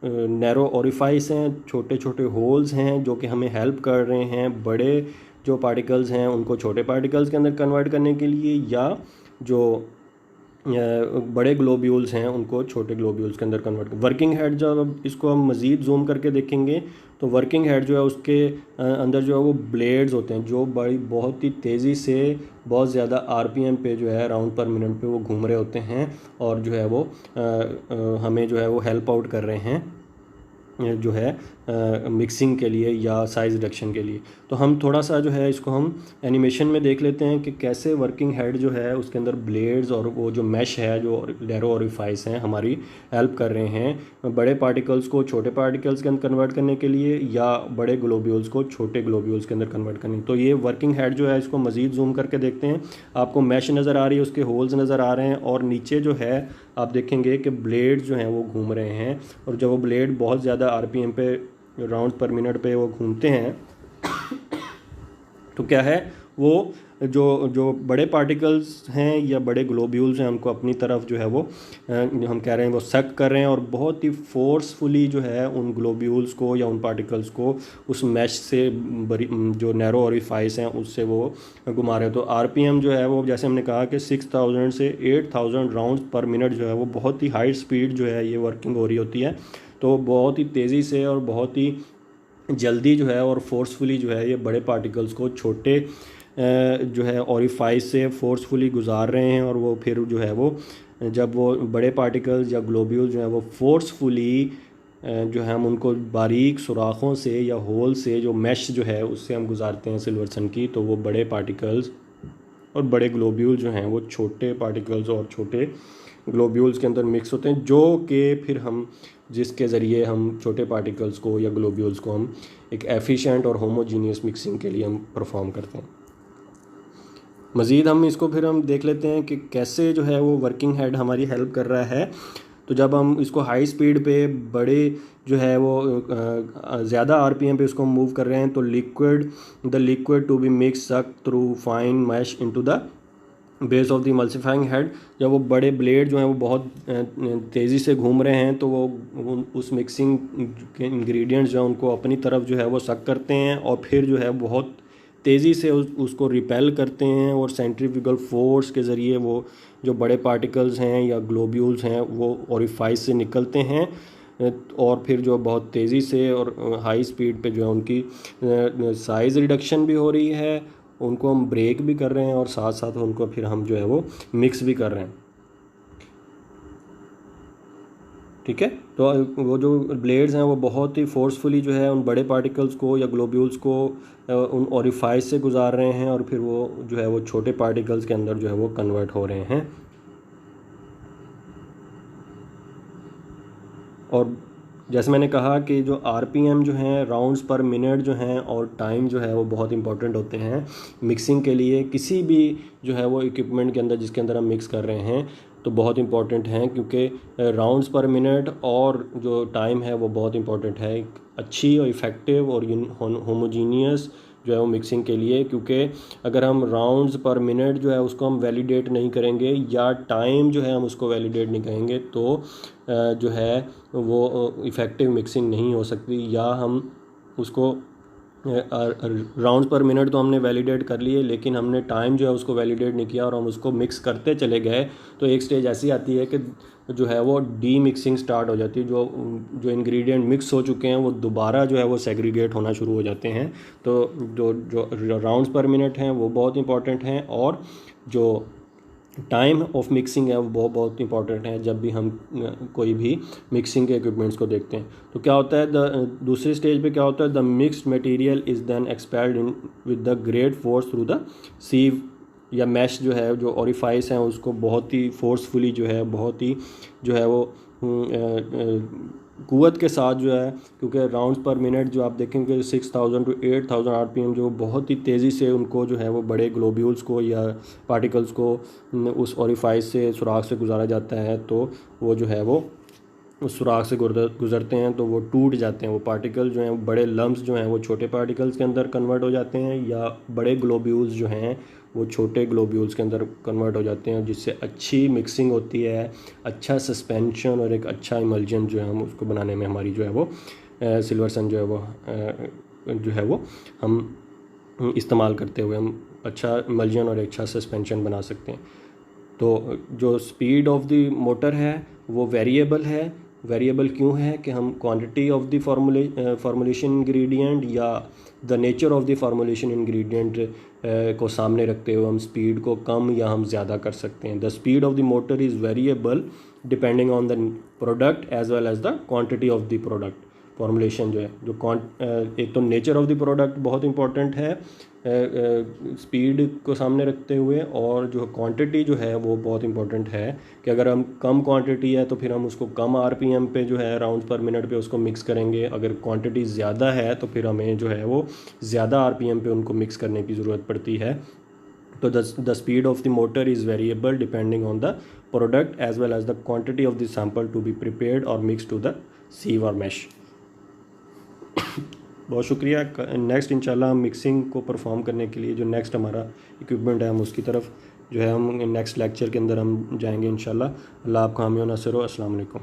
नैरो ओरिफाइस हैं, छोटे छोटे होल्स हैं जो कि हमें हेल्प कर रहे हैं बड़े जो पार्टिकल्स हैं उनको छोटे पार्टिकल्स के अंदर कन्वर्ट करने के लिए, या जो बड़े ग्लोब्यूल्स हैं उनको छोटे ग्लोब्यूल्स के अंदर कन्वर्ट कर। वर्किंग हेड जब इसको हम मज़ीद जूम करके देखेंगे तो वर्किंग हेड जो है उसके अंदर जो है वो ब्लेड्स होते हैं जो बहुत ही तेज़ी से बहुत ज़्यादा RPM पे जो है राउंड पर मिनट पे वो घूम रहे होते हैं और जो है वो हमें जो है वो हेल्प आउट कर रहे हैं जो है मिक्सिंग के लिए या साइज़ रिडक्शन के लिए। तो हम थोड़ा सा जो है इसको हम एनिमेशन में देख लेते हैं कि कैसे वर्किंग हेड जो है उसके अंदर ब्लेड्स और वो जो मैश है जो नैरो ओरिफाइस हैं हमारी हेल्प कर रहे हैं बड़े पार्टिकल्स को छोटे पार्टिकल्स के अंदर कन्वर्ट करने के लिए या बड़े ग्लोब्यूल्स को छोटे ग्लोब्यूल्स के अंदर कन्वर्ट करने। तो ये वर्किंग हेड जो है इसको मज़ीद जूम करके देखते हैं, आपको मैश नज़र आ रही है, उसके होल्स नज़र आ रहे हैं और नीचे जो है आप देखेंगे कि ब्लेड जो हैं वो घूम रहे हैं। और जब वो ब्लेड बहुत ज़्यादा RPM पे राउंड पर मिनट पे वो घूमते हैं तो क्या है वो जो बड़े पार्टिकल्स हैं या बड़े ग्लोब्यूल्स हैं उनको अपनी तरफ जो है वो हम कह रहे हैं वो सक कर रहे हैं और बहुत ही फोर्सफुली जो है उन ग्लोब्यूल्स को या उन पार्टिकल्स को उस मैश से जो नैरो ओरिफाइस हैं उससे वो घुमा रहे हो। तो RPM जो है वो जैसे हमने कहा कि 6000 से 8000 राउंड्स पर मिनट जो है वो बहुत ही हाई स्पीड जो है ये वर्किंग हो रही होती है। तो बहुत ही तेज़ी से और बहुत ही जल्दी जो है और फोर्सफुली जो है ये बड़े पार्टिकल्स को छोटे जो है ओरिफाइस से फोर्सफुली गुजार रहे हैं और वो फिर जो है वो जब वो बड़े पार्टिकल्स या ग्लोब्यूल्स जो हैं वो फोर्सफुली जो है हम उनको बारीक सुराखों से या होल से जो मैश जो है उससे हम गुजारते हैं सिल्वर सन की, तो वो बड़े पार्टिकल्स और बड़े ग्लोब्यूल जो हैं वो छोटे पार्टिकल्स और छोटे ग्लोब्यूल्स के अंदर मिक्स होते हैं, जो कि फिर हम जिसके ज़रिए हम छोटे पार्टिकल्स को या ग्लोब्यूल्स को हम एक एफिशिएंट और होमोजीनियस मिक्सिंग के लिए हम परफॉर्म करते हैं। मज़ीद हम इसको फिर हम देख लेते हैं कि कैसे जो है वो वर्किंग हेड हमारी हेल्प कर रहा है। तो जब हम इसको हाई स्पीड पे बड़े जो है वो ज़्यादा आरपीएम पे इसको मूव कर रहे हैं, तो the liquid to be mix suck through fine mash into the base of the emulsifying head. जब वो बड़े ब्लेड जो हैं वो बहुत तेज़ी से घूम रहे हैं, तो वो उस मिक्सिंग के इंग्रेडिएंट्स जो हैं उनको अपनी तरफ जो है वो सक करते हैं और फिर जो है बहुत तेज़ी से उसको रिपेल करते हैं, और सेंट्रीफ्यूगल फोर्स के ज़रिए वो जो बड़े पार्टिकल्स हैं या ग्लोब्यूल्स हैं वो ओरिफाइस से निकलते हैं, और फिर जो बहुत तेज़ी से और हाई स्पीड पे जो है उनकी साइज़ रिडक्शन भी हो रही है, उनको हम ब्रेक भी कर रहे हैं और साथ साथ उनको फिर हम जो है वो मिक्स भी कर रहे हैं। ठीक है, तो वो जो ब्लेड्स हैं वो बहुत ही फोर्सफुली जो है उन बड़े पार्टिकल्स को या ग्लोब्यूल्स को उन ओरिफाइस से गुजार रहे हैं, और फिर वो जो है वो छोटे पार्टिकल्स के अंदर जो है वो कन्वर्ट हो रहे हैं। और जैसे मैंने कहा कि जो आरपीएम जो हैं, राउंड्स पर मिनट जो हैं, और टाइम जो है वो बहुत इंपॉर्टेंट होते हैं मिक्सिंग के लिए। किसी भी जो है वो इक्विपमेंट के अंदर जिसके अंदर हम मिक्स कर रहे हैं तो बहुत इंपॉर्टेंट हैं, क्योंकि राउंड्स पर मिनट और जो टाइम है वो बहुत इंपॉर्टेंट है एक अच्छी और इफ़ेक्टिव और होमोजीनियस जो है वो मिक्सिंग के लिए। क्योंकि अगर हम राउंड्स पर मिनट जो है उसको हम वैलिडेट नहीं करेंगे या टाइम जो है हम उसको वैलिडेट नहीं करेंगे, तो जो है वो इफ़ेक्टिव मिक्सिंग नहीं हो सकती। या हम उसको राउंड्स पर मिनट तो हमने वैलिडेट कर लिए, लेकिन हमने टाइम जो है उसको वैलिडेट नहीं किया और हम उसको मिक्स करते चले गए, तो एक स्टेज ऐसी आती है कि जो है वो डी मिक्सिंग स्टार्ट हो जाती है। जो इंग्रेडिएंट मिक्स हो चुके हैं वो दोबारा जो है वो सेग्रीगेट होना शुरू हो जाते हैं। तो जो राउंड्स पर मिनट हैं वो बहुत इंपॉर्टेंट हैं, और जो टाइम ऑफ मिक्सिंग है वो बहुत बहुत इंपॉर्टेंट है जब भी हम कोई भी मिक्सिंग के इक्विपमेंट्स को देखते हैं। तो क्या होता है, दूसरी स्टेज पे क्या होता है, the mixed material is then expelled in with the great force through the sieve या मैश जो है, जो ओरिफाइस हैं उसको बहुत ही फोर्सफुली जो है, बहुत ही जो है वो क़ुव्वत के साथ जो है, क्योंकि राउंड्स पर मिनट जो आप देखेंगे 6000 to 8000 आरपीएम जो बहुत ही तेज़ी से उनको जो है वो बड़े ग्लोब्यूल्स को या पार्टिकल्स को उस ओरिफाइस से सुराख से गुजारा जाता है, तो वो जो है वो उस सुराख से गुजरते हैं तो वो टूट जाते हैं। वो पार्टिकल जो हैं बड़े लम्ब्स जो हैं वो छोटे पार्टिकल्स के अंदर कन्वर्ट हो जाते हैं, या बड़े ग्लोब्यूल्स जो हैं वो छोटे ग्लोब्यूल्स के अंदर कन्वर्ट हो जाते हैं, जिससे अच्छी मिक्सिंग होती है, अच्छा सस्पेंशन और एक अच्छा इमल्जन जो है हम उसको बनाने में हमारी जो है वो सिल्वर सन जो है वो हम इस्तेमाल करते हुए हम अच्छा इमल्जन और अच्छा सस्पेंशन बना सकते हैं। तो जो स्पीड ऑफ द मोटर है वो वेरिएबल है। वेरिएबल क्यों है कि हम quantity of the formulation ingredient या the nature of the formulation ingredient को सामने रखते हुए हम स्पीड को कम या हम ज़्यादा कर सकते हैं। The speed of the motor is variable depending on the product as well as the quantity of the product. Formulation जो है, एक तो नेचर ऑफ द प्रोडक्ट बहुत इंपॉर्टेंट है स्पीड को सामने रखते हुए, और जो क्वांटिटी जो है वो बहुत इंपॉर्टेंट है कि अगर हम कम क्वांटिटी है तो फिर हम उसको कम आरपीएम पे जो है राउंड पर मिनट पे उसको मिक्स करेंगे। अगर क्वांटिटी ज़्यादा है तो फिर हमें जो है वो ज़्यादा आरपीएम पे उनको मिक्स करने की ज़रूरत पड़ती है। तो the speed of the motor is variable depending on the product as well as the quantity of the sample to be prepared और मिक्स टू द सीव और मैश। बहुत शुक्रिया। नेक्स्ट इंशाल्लाह हम मिक्सिंग को परफॉर्म करने के लिए जो नेक्स्ट हमारा इक्विपमेंट है हम उसकी तरफ जो है हम नेक्स्ट लेक्चर के अंदर हम जाएंगे इंशाल्लाह। अल्लाह आपका हामी व नसर हो। अस्सलाम वालेकुम।